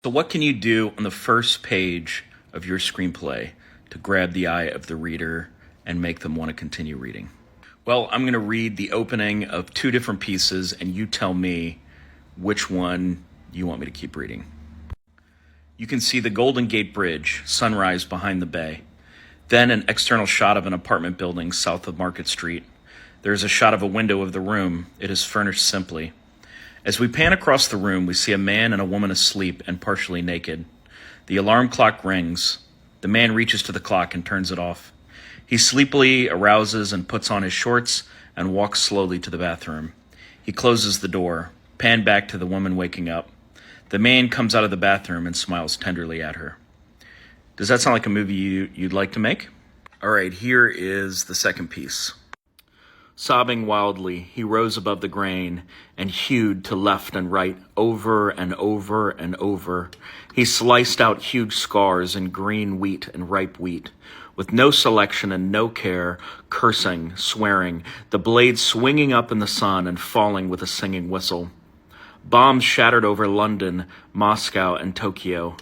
So, what can you do on the first page of your screenplay to grab the eye of the reader and make them want to continue reading? Well, I'm going to read the opening of two different pieces, and you tell me which one you want me to keep reading. You can see the Golden Gate Bridge, sunrise behind the bay. Then an external shot of an apartment building south of Market Street. There is a shot of a window of the room. It is furnished simply. As we pan across the room, we see a man and a woman asleep and partially naked. The alarm clock rings. The man reaches to the clock and turns it off. He sleepily arouses and puts on his shorts and walks slowly to the bathroom. He closes the door. Pan back to the woman waking up. The man comes out of the bathroom and smiles tenderly at her. Does that sound like a movie you'd like to make? All right, here is the second piece. Sobbing wildly, he rose above the grain and hewed to left and right, over and over and over. He sliced out huge scars in green wheat and ripe wheat, with no selection and no care, cursing, swearing, the blade swinging up in the sun and falling with a singing whistle. Bombs shattered over London, Moscow, and Tokyo.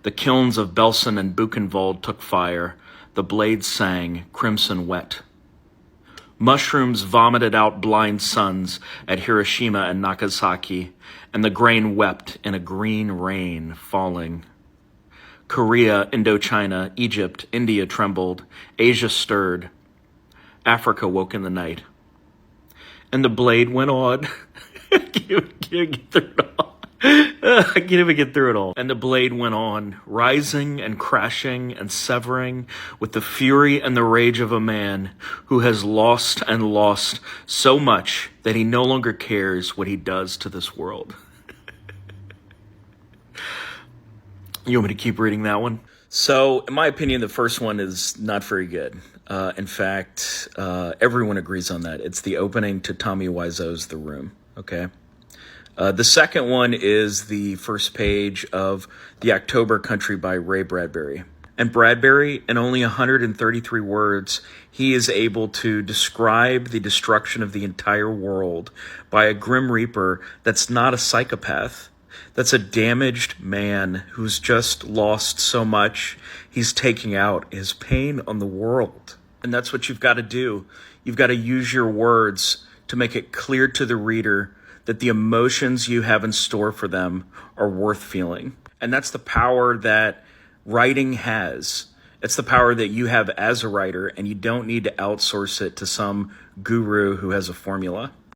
The kilns of Belsen and Buchenwald took fire. The blades sang, crimson wet. Mushrooms vomited out blind suns at Hiroshima and Nagasaki, and the grain wept in a green rain falling. Korea, Indochina, Egypt, India trembled. Asia stirred. Africa woke in the night. And the blade went on. I can't get through it all. I can't even get through it all. And the blade went on, rising and crashing and severing with the fury and the rage of a man who has lost and lost so much that he no longer cares what he does to this world. You want me to keep reading that one? So, in my opinion, the first one is not very good. In fact, everyone agrees on that. It's the opening to Tommy Wiseau's The Room, okay? The second one is the first page of The October Country by Ray Bradbury. And Bradbury, in only 133 words, he is able to describe the destruction of the entire world by a Grim Reaper that's not a psychopath. That's a damaged man who's just lost so much, he's taking out his pain on the world. And that's what you've got to do. You've got to use your words to make it clear to the reader that the emotions you have in store for them are worth feeling. And that's the power that writing has. It's the power that you have as a writer, and you don't need to outsource it to some guru who has a formula.